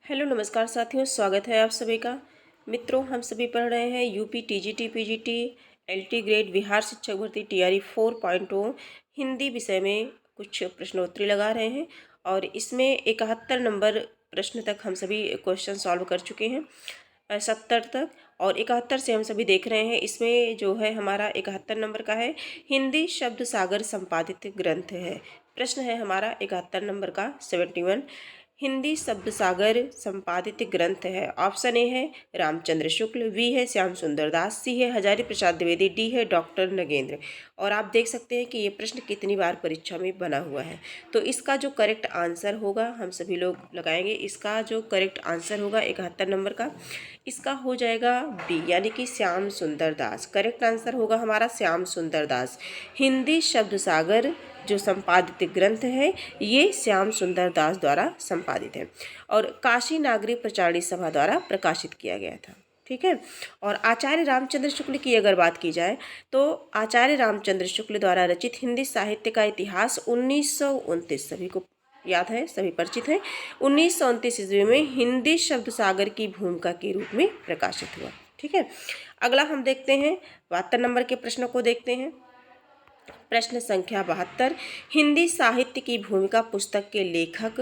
Hello नमस्कार साथियों, स्वागत है आप सभी का। मित्रों, हम सभी पढ़ रहे हैं UP TGT PGT LT grade Bihar शिक्षक भर्ती टीआरई 4.0 हिंदी विषय में कुछ प्रश्नोत्तरी लगा रहे हैं और इसमें 71 नंबर प्रश्न तक हम सभी क्वेश्चन सॉल्व कर चुके हैं, 70 तक, और 71 से हम सभी देख रहे हैं। इसमें जो है हमारा 71 नंबर का है, हिंदी शब्द सागर संपादित ग्रंथ है। प्रश्न है हमारा 71 नंबर का 71, हिंदी शब्द सागर संपादित ग्रंथ है। ऑप्शन ए है रामचंद्र शुक्ल, बी है श्याम सुंदर दास, सी है हजारी प्रसाद द्विवेदी, डी है डॉक्टर नगेंद्र। और आप देख सकते हैं कि ये प्रश्न कितनी बार परीक्षा में बना हुआ है। तो इसका जो करेक्ट आंसर होगा हम सभी लोग लगाएंगे। इसका जो करेक्ट आंसर होगा 71 नंबर का, इसका हो जाएगा बी, यानी कि श्याम सुंदर दास। करेक्ट आंसर होगा हमारा श्याम सुंदर दास। हिंदी शब्द सागर जो संपादित ग्रंथ है ये श्याम सुंदर दास द्वारा संपादित है और काशी नागरिक प्रचारणी सभा द्वारा प्रकाशित किया गया था। ठीक है। और आचार्य रामचंद्र शुक्ल की अगर बात की जाए तो आचार्य रामचंद्र शुक्ल द्वारा रचित हिंदी साहित्य का इतिहास 1929, सभी को याद है, सभी परिचित है, 1929 ईस्वी में हिंदी शब्द सागर की भूमिका के रूप में प्रकाशित हुआ। ठीक है। अगला हम देखते हैं 72 नंबर के प्रश्नों को देखते हैं। प्रश्न संख्या 72, हिंदी साहित्य की भूमिका पुस्तक के लेखक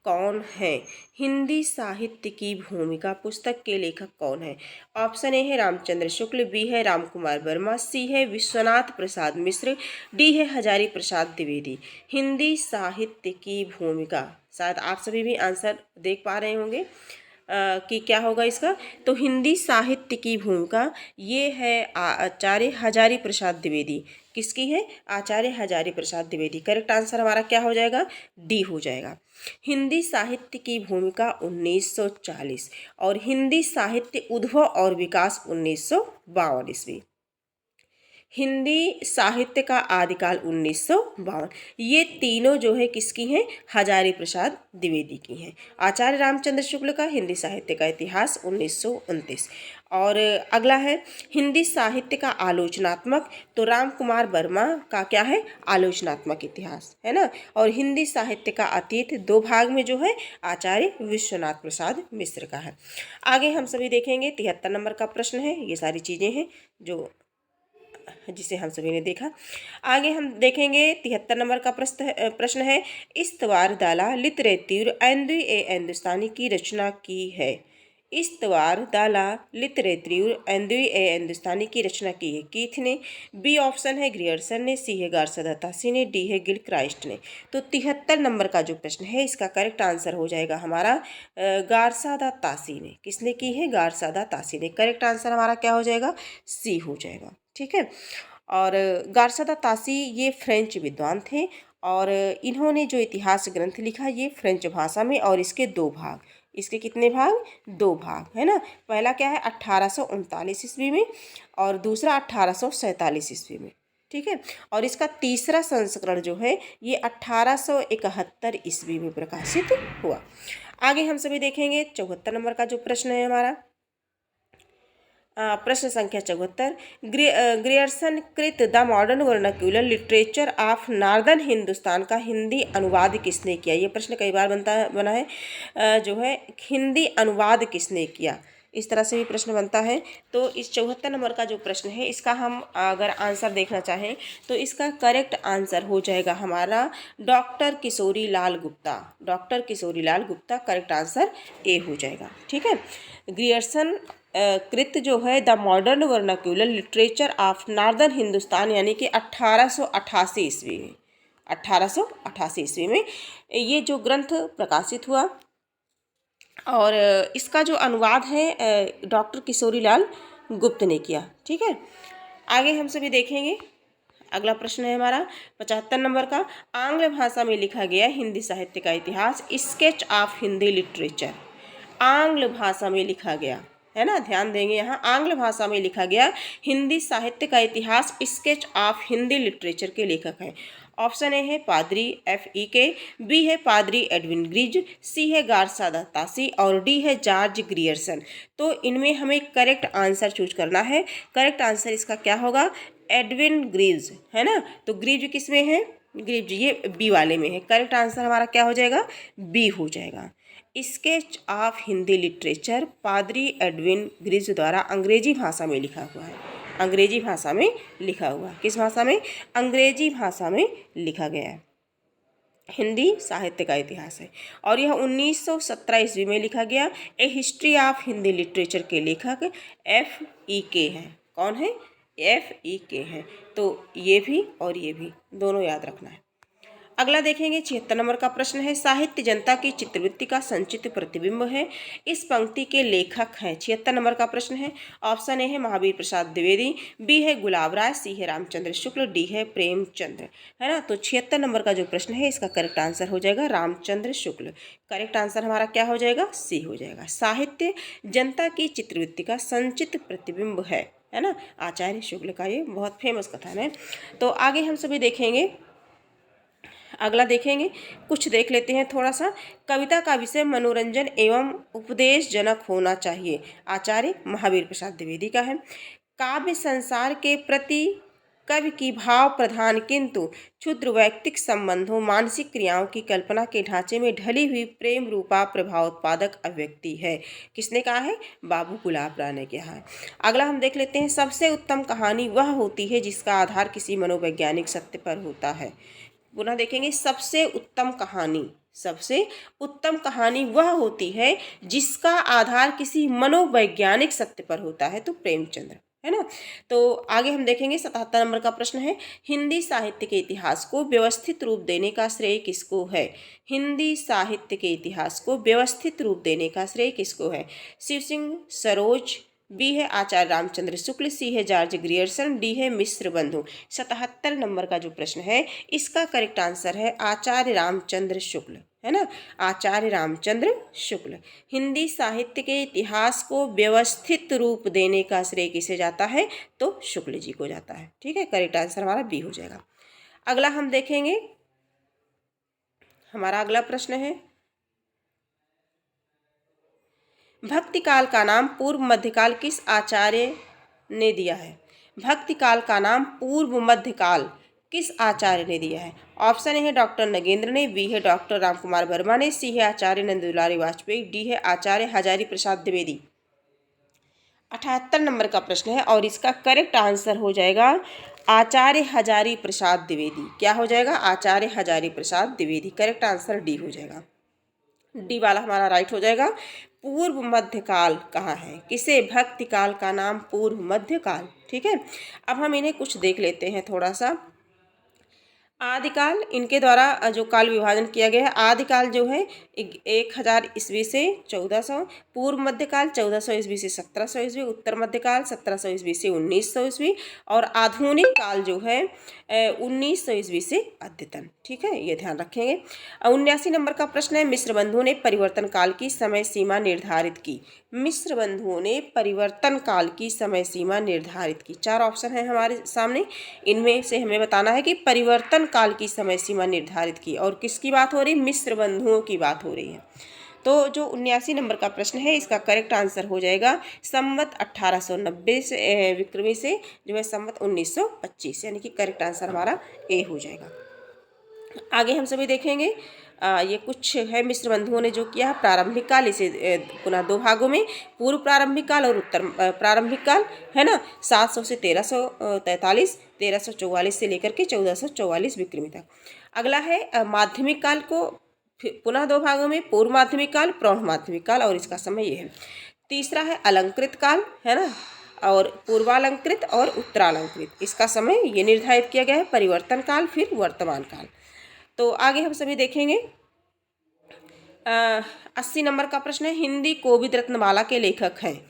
कौन है? हिंदी साहित्य की भूमिका पुस्तक के लेखक कौन है? ऑप्शन ए है रामचंद्र शुक्ल, बी है रामकुमार वर्मा, सी है विश्वनाथ प्रसाद मिश्र, डी है हजारी प्रसाद द्विवेदी। हिंदी साहित्य की भूमिका, शायद आप सभी भी आंसर देख पा रहे होंगे कि क्या होगा इसका। तो हिंदी साहित्य की भूमिका ये है आचार्य हजारी प्रसाद द्विवेदी। किसकी है? आचार्य हजारी प्रसाद द्विवेदी। करेक्ट आंसर हमारा क्या हो जाएगा? डी हो जाएगा। हिंदी साहित्य की भूमिका 1940 और हिंदी साहित्य उद्भव और विकास 1952 ईस्वी। हिंदी साहित्य का आदिकाल 1952। ये तीनों जो है किसकी हैं? हजारी प्रसाद द्विवेदी की हैं। आचार्य रामचंद्र शुक्ल का हिंदी साहित्य का इतिहास 1929। और अगला है हिंदी साहित्य का आलोचनात्मक, तो राम कुमार वर्मा का क्या है? आलोचनात्मक इतिहास, है ना। और हिंदी साहित्य का अतीत 2 भाग में जो है आचार्य विश्वनाथ प्रसाद मिश्र का है। आगे हम सभी देखेंगे 73 नंबर का प्रश्न है। ये सारी चीज़ें हैं जो जिसे हम सभी ने देखा। आगे हम देखेंगे 73 नंबर का प्रश्न है, इस्तवार दाला लितरेतुर एंदुई ए हिंदुस्तानी की रचना की है। इस्तवार दाला लितरेतुर एंदुई ए हिंदुस्तानी की रचना की है। कीथ ने, बी ऑप्शन है ग्रियर्सन ने, सी है गारसादा तासी ने, डी है गिल क्राइस्ट ने। तो 73 नंबर का जो प्रश्न है इसका करेक्ट आंसर हो जाएगा हमारा गारसादा तासी ने। किसने की है? गारसादा तासी ने। करेक्ट आंसर हमारा क्या हो जाएगा? सी हो जाएगा। ठीक है। और गारसादा तासी ये फ्रेंच विद्वान थे और इन्होंने जो इतिहास ग्रंथ लिखा ये फ्रेंच भाषा में, और इसके 2 भाग, इसके कितने भाग? 2 भाग, है ना। पहला क्या है? 1839 ईस्वी में और दूसरा 1847 ईस्वी में। ठीक है। और इसका तीसरा संस्करण जो है ये 1871 ईस्वी में प्रकाशित हुआ। आगे हम सभी देखेंगे 74 नंबर का जो प्रश्न है हमारा, प्रश्न संख्या 74, ग्रियर्सन कृत the modern vernacular literature of northern Hindustan का हिंदी अनुवाद किसने किया? ये प्रश्न कई बार बना है जो है हिंदी अनुवाद किसने किया, इस तरह से भी प्रश्न बनता है। तो इस 74 नंबर का जो प्रश्न है इसका हम अगर आंसर देखना चाहें तो इसका करेक्ट आंसर हो जाएगा हमारा doctor Kishori Lal Gupta. Doctor Kishori Lal Gupta correct answer A हो जाएगा। ठीक है। ग्रियर्सन कृत जो है the modern vernacular literature of northern Hindustan, यानी कि 1888 ईस्वी में, 1888 ईस्वी में ये जो ग्रंथ प्रकाशित हुआ और इसका जो अनुवाद है डॉक्टर किशोरी लाल गुप्त ने किया। ठीक है। आगे हम सभी देखेंगे अगला प्रश्न है हमारा 75 नंबर का, आंग्ल भाषा में लिखा गया हिंदी साहित्य का इतिहास, स्केच ऑफ हिंदी लिटरेचर। आंग्ल भाषा में लिखा गया, है ना, ध्यान देंगे यहाँ, आंग्ल भाषा में लिखा गया हिंदी साहित्य का इतिहास, स्केच ऑफ हिंदी लिटरेचर के लेखक हैं। ऑप्शन ए है पादरी F.E.K, बी है पादरी एडविन ग्रीज, सी है गारसादा तासी और डी है जॉर्ज ग्रियर्सन। तो इनमें हमें करेक्ट आंसर चूज करना है। करेक्ट आंसर इसका क्या होगा? एडविन ग्रीव्स, है ना। तो ग्रीव्स किस में है? ग्रीव्स ये बी वाले में है। करेक्ट आंसर हमारा क्या हो जाएगा? बी हो जाएगा। स्केच ऑफ हिंदी लिटरेचर पादरी एडविन ग्रिज द्वारा अंग्रेजी भाषा में लिखा हुआ है। अंग्रेजी भाषा में लिखा हुआ, किस भाषा में? अंग्रेजी भाषा में लिखा गया है। हिंदी साहित्य का इतिहास है और यह 1917 ईस्वी में लिखा गया। ए हिस्ट्री ऑफ हिंदी लिटरेचर के लेखक F.E.K हैं। कौन है? F.E.K हैं। तो ये भी और ये भी दोनों याद रखना है। अगला देखेंगे 76 नंबर का प्रश्न है, साहित्य जनता की चित्रवृत्ति का संचित प्रतिबिंब है। इस पंक्ति के लेखक हैं। 76 नंबर का प्रश्न है। ऑप्शन ए है महावीर प्रसाद द्विवेदी, बी है गुलाब राय, सी है रामचंद्र शुक्ल, डी है प्रेमचंद्र, है ना। तो 76 नंबर का जो प्रश्न है इसका करेक्ट आंसर हो जाएगा रामचंद्र शुक्ल। करेक्ट आंसर हमारा क्या हो जाएगा? सी हो जाएगा। साहित्य जनता की चित्रवृत्ति का संचित प्रतिबिंब है ना। आचार्य शुक्ल का ये बहुत फेमस कथन है। तो आगे हम सभी देखेंगे, अगला देखेंगे, कुछ देख लेते हैं थोड़ा सा। कविता का विषय मनोरंजन एवं उपदेशजनक होना चाहिए। आचार्य महावीर प्रसाद द्विवेदी का है। काव्य संसार के प्रति कवि की भाव प्रधान किंतु क्षुद्र वैयक्तिक संबंधों मानसिक क्रियाओं की कल्पना के ढांचे में ढली हुई प्रेम रूपा प्रभावोत्पादक अभिव्यक्ति है। किसने कहा है? बाबू गुलाब राय ने कहा है। अगला हम देख लेते हैं, सबसे उत्तम कहानी वह होती है जिसका आधार किसी मनोवैज्ञानिक सत्य पर होता है। पुनः देखेंगे, सबसे उत्तम कहानी वह होती है जिसका आधार किसी मनोवैज्ञानिक सत्य पर होता है। तो प्रेमचंद्र, है ना। तो आगे हम देखेंगे 77 नंबर का प्रश्न है, हिंदी साहित्य के इतिहास को व्यवस्थित रूप देने का श्रेय किसको है? हिंदी साहित्य के इतिहास को व्यवस्थित रूप देने का श्रेय किसको है? शिव सिंह सरोज, बी है आचार्य रामचंद्र शुक्ल, सी है जॉर्ज ग्रियर्सन, डी है मिश्र बंधु। 77 नंबर का जो प्रश्न है इसका करेक्ट आंसर है आचार्य रामचंद्र शुक्ल, है ना। आचार्य रामचंद्र शुक्ल। हिंदी साहित्य के इतिहास को व्यवस्थित रूप देने का श्रेय किसे जाता है? तो शुक्ल जी को जाता है। ठीक है, करेक्ट आंसर हमारा बी हो जाएगा। अगला हम देखेंगे, हमारा अगला प्रश्न है, भक्ति काल का नाम पूर्व मध्यकाल किस आचार्य ने दिया है? भक्ति काल का नाम पूर्व मध्यकाल किस आचार्य ने दिया है? ऑप्शन ए है डॉक्टर नगेंद्र ने, बी है डॉक्टर रामकुमार वर्मा ने, सी है आचार्य नंदुलारी वाजपेयी, डी है आचार्य हजारी प्रसाद द्विवेदी। 78 नंबर का प्रश्न है और इसका करेक्ट आंसर हो जाएगा आचार्य हजारी प्रसाद द्विवेदी। क्या हो जाएगा? आचार्य Hazari Prasad Dwivedi. Correct answer D हो जाएगा। डी वाला हमारा राइट हो जाएगा। पूर्व मध्यकाल कहाँ है? किसे भक्ति काल का नाम पूर्व मध्यकाल। ठीक है, अब हम इन्हें कुछ देख लेते हैं थोड़ा सा। आदिकाल, इनके द्वारा जो काल विभाजन किया गया है, आदिकाल जो है 1000 ईस्वी से 1400, पूर्व मध्यकाल 1400 ईस्वी से 1700 ईस्वी, उत्तर मध्यकाल 1700 ईस्वी से 1900 ईस्वी और आधुनिक काल जो है 1900 ईस्वी से अद्यतन। ठीक है, ये ध्यान रखेंगे। 79 नंबर का प्रश्न है, मिश्र बंधुओं ने परिवर्तन काल की समय सीमा निर्धारित की। मिश्र बंधुओं ने परिवर्तन काल की समय सीमा निर्धारित की। 4 ऑप्शन है हमारे सामने, इनमें से हमें बताना है कि परिवर्तन काल की समय सीमा निर्धारित की और किसकी बात हो रही? मिश्र बंधुओं की बात हो रही है। तो जो 79 नंबर का प्रश्न है इसका करेक्ट आंसर हो जाएगा संवत 1890 से विक्रमी से जो है संवत 1925, यानी कि करेक्ट आंसर हमारा ए हो जाएगा। आगे हम सभी देखेंगे, ये कुछ है मिश्र बंधुओं ने जो किया है। प्रारंभिक काल, इसे पुनः 2 भागों में, पूर्व प्रारंभिक काल और उत्तर प्रारंभिक काल, है ना। 700 से 1343, 1344 से लेकर के 1444 विक्रमी तक। अगला है माध्यमिक काल को पुनः 2 भागों में, पूर्व माध्यमिक काल, प्रौढ़ माध्यमिक काल, और इसका समय ये है। तीसरा है अलंकृत काल, है ना, और पूर्वालंकृत और उत्तरालंकृत, इसका समय ये निर्धारित किया गया है। परिवर्तन काल, फिर वर्तमान काल। तो आगे हम सभी देखेंगे 80 नंबर का प्रश्न है, हिंदी कोविद रत्नमाला के लेखक हैं।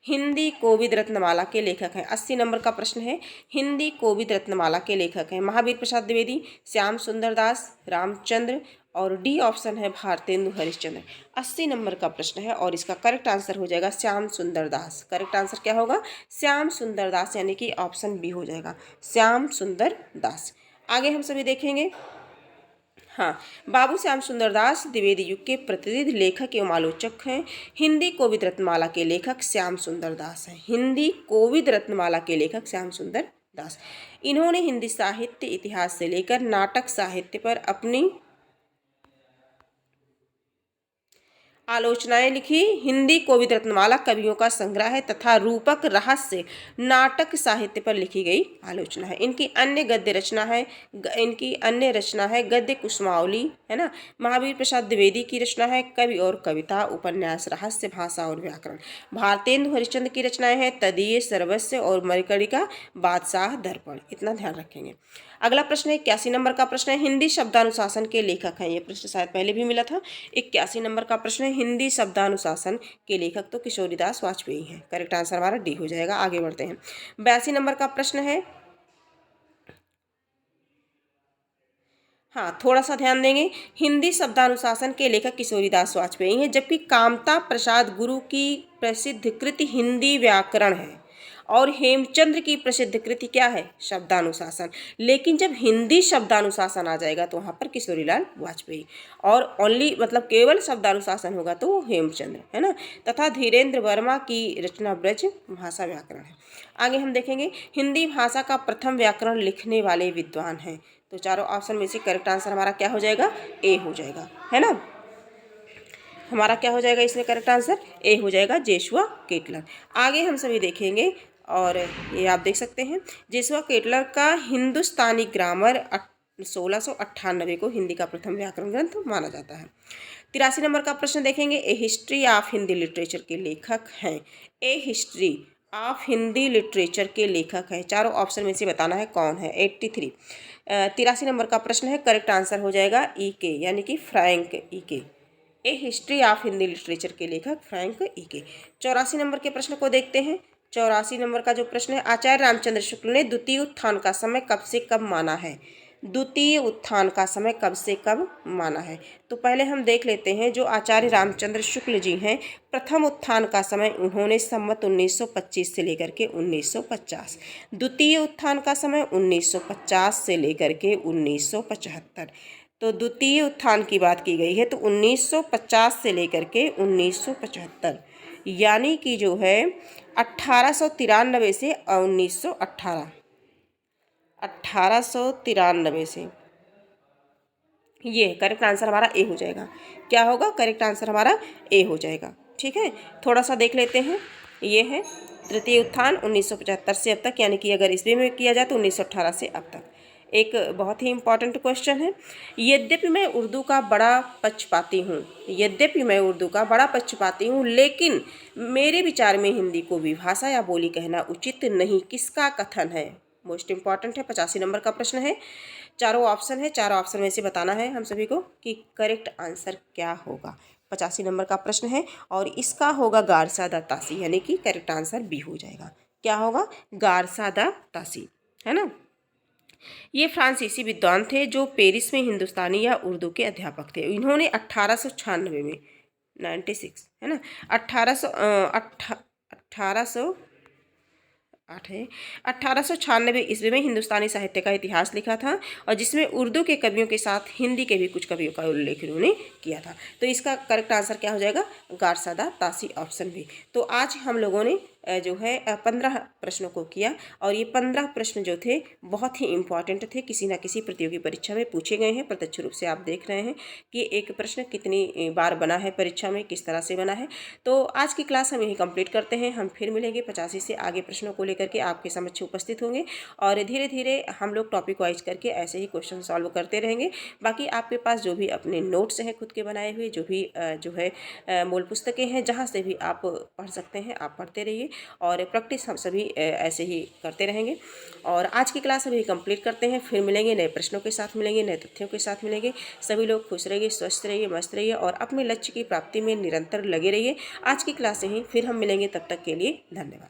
हिंदी कोविद रत्नमाला के लेखक हैं। 80 नंबर का प्रश्न है, हिंदी कोविद रत्नमाला के लेखक हैं महावीर प्रसाद द्विवेदी, श्याम सुंदर दास, रामचंद्र, और डी ऑप्शन है भारतेंदु हरिश्चंद्र। 80 नंबर का प्रश्न है और इसका करेक्ट आंसर हो जाएगा श्याम सुंदर दास। करेक्ट आंसर क्या होगा? श्याम सुंदर दास, यानी कि ऑप्शन बी हो जाएगा, श्याम सुंदर दास। आगे हम सभी देखेंगे, हाँ, बाबू श्याम सुंदर दास द्विवेदी युग के प्रतिनिधि लेखक एवं आलोचक हैं। हिंदी कोविद रत्नमाला के लेखक श्याम सुंदर दास हैं। हिंदी कोविद रत्नमाला के लेखक श्याम सुंदर दास। इन्होंने हिंदी साहित्य इतिहास से लेकर नाटक साहित्य पर अपनी आलोचनाएं लिखी। हिंदी कोविद रत्नमाला कवियों का संग्रह है तथा रूपक रहस्य नाटक साहित्य पर लिखी गई आलोचना है। इनकी अन्य रचना है गद्य कुसुमावली, है ना। महावीर प्रसाद द्विवेदी की रचना है कवि और कविता, उपन्यास, रहस्य, भाषा और व्याकरण। भारतेंदु हरिश्चंद्र की रचनाएं हैं तदीय, सर्वस्व और मणिकर्णिका, बादशाह, दर्पण। इतना ध्यान रखेंगे। अगला प्रश्न है 81 नंबर का प्रश्न है, हिंदी शब्दानुशासन के लेखक हैं। ये प्रश्न शायद पहले भी मिला था। 81 नंबर का प्रश्न है, हिंदी शब्दानुशासन के लेखक तो किशोरीदास वाजपेयी हैं। करेक्ट आंसर हमारा डी हो जाएगा। आगे बढ़ते हैं। 82 नंबर का प्रश्न है, हाँ थोड़ा सा ध्यान देंगे, हिंदी शब्दानुशासन के लेखक किशोरीदास वाजपेयी हैं, जबकि कामता प्रसाद गुरु की प्रसिद्ध कृति हिंदी व्याकरण है और हेमचंद्र की प्रसिद्ध कृति क्या है, शब्दानुशासन। लेकिन जब हिंदी शब्दानुशासन आ जाएगा तो वहाँ पर किशोरीलाल वाजपेयी, और ओनली मतलब केवल शब्दानुशासन होगा तो वो हेमचंद्र, है ना। तथा धीरेन्द्र वर्मा की रचना ब्रज भाषा व्याकरण है। आगे हम देखेंगे, हिंदी भाषा का प्रथम व्याकरण लिखने वाले विद्वान हैं। तो चारों ऑप्शन में से करेक्ट आंसर हमारा क्या हो जाएगा, ए हो जाएगा, है ना। हमारा क्या हो जाएगा इसमें करेक्ट आंसर, ए हो जाएगा, जेसुआ केटलर। आगे हम सभी देखेंगे, और ये आप देख सकते हैं, जेसुआ केटलर का हिंदुस्तानी ग्रामर 1698 को हिंदी का प्रथम व्याकरण ग्रंथ माना जाता है। 83 नंबर का प्रश्न देखेंगे, ए हिस्ट्री ऑफ हिंदी लिटरेचर के लेखक हैं। ए हिस्ट्री ऑफ हिंदी लिटरेचर के लेखक हैं, चारों ऑप्शन में से बताना है कौन है। 83 नंबर का प्रश्न है, करेक्ट आंसर हो जाएगा ई के, यानी कि फ्रैंक ई के। ए हिस्ट्री ऑफ हिंदी लिटरेचर के लेखक फ्रैंक ई के। 84 नंबर के प्रश्न को देखते हैं। 84 नंबर का जो प्रश्न है, आचार्य रामचंद्र शुक्ल ने द्वितीय उत्थान का समय कब से कब माना है। द्वितीय उत्थान का समय कब से कब माना है। तो पहले हम देख लेते हैं, जो आचार्य रामचंद्र शुक्ल जी हैं, प्रथम उत्थान का समय उन्होंने संवत 1925 से लेकर के 1950, द्वितीय उत्थान का समय 1950 से लेकर के 1975। तो द्वितीय उत्थान की बात की गई है तो 1950 से लेकर के 1975, यानी कि जो है 1893 से 1918, 1893 से, ये करेक्ट आंसर हमारा ए हो जाएगा। क्या होगा, करेक्ट आंसर हमारा ए हो जाएगा। ठीक है, थोड़ा सा देख लेते हैं। ये है तृतीय उत्थान 1975 से अब तक, यानी कि अगर ईस्वी में किया जाए तो 1918 से अब तक। एक बहुत ही इम्पॉर्टेंट क्वेश्चन है, यद्यपि मैं उर्दू का बड़ा पक्षपाती हूँ, यद्यपि मैं उर्दू का बड़ा पक्षपाती हूँ, लेकिन मेरे विचार में हिंदी को विभाषा या बोली कहना उचित नहीं, किसका कथन है। मोस्ट इंपॉर्टेंट है, 85 नंबर का प्रश्न है। चारों ऑप्शन है, चारों ऑप्शन में से बताना है हम सभी को कि करेक्ट आंसर क्या होगा। 85 नंबर का प्रश्न है और इसका होगा गारसादा तासी, यानी कि करेक्ट आंसर बी हो जाएगा। क्या होगा, गारसादा तासी, है ना। ये फ्रांसीसी विद्वान थे जो पेरिस में हिंदुस्तानी या उर्दू के अध्यापक थे। इन्होंने 1896 में 96, है ना, 1896 ईस्वी में हिंदुस्तानी साहित्य का इतिहास लिखा था, और जिसमें उर्दू के कवियों के साथ हिंदी के भी कुछ कवियों का उल्लेख उन्होंने किया था। तो इसका करेक्ट आंसर क्या हो जाएगा, गारसादा तासी, ऑप्शन बी। तो आज हम लोगों ने जो है 15 प्रश्नों को किया, और ये 15 प्रश्न जो थे बहुत ही इम्पॉर्टेंट थे, किसी न किसी प्रतियोगी परीक्षा में पूछे गए हैं। प्रत्यक्ष रूप से आप देख रहे हैं कि एक प्रश्न कितनी बार बना है परीक्षा में, किस तरह से बना है। तो आज की क्लास हम यही कंप्लीट करते हैं। हम फिर मिलेंगे 85 से आगे प्रश्नों को लेकर के आपके समक्ष उपस्थित होंगे, और धीरे धीरे हम लोग टॉपिक वाइज करके ऐसे ही क्वेश्चन सॉल्व करते रहेंगे। बाकी आपके पास जो भी अपने नोट्स हैं खुद के बनाए हुए, जो भी जो है मूल पुस्तकें हैं, जहाँ से भी आप पढ़ सकते हैं, आप पढ़ते रहिए, और प्रैक्टिस हम सभी ऐसे ही करते रहेंगे। और आज की क्लास अभी कंप्लीट करते हैं, फिर मिलेंगे, नए प्रश्नों के साथ मिलेंगे, नए तथ्यों के साथ मिलेंगे। सभी लोग खुश रहिए, स्वस्थ रहिए, मस्त रहिए, और अपने लक्ष्य की प्राप्ति में निरंतर लगे रहिए। आज की क्लास से ही फिर हम मिलेंगे, तब तक के लिए धन्यवाद।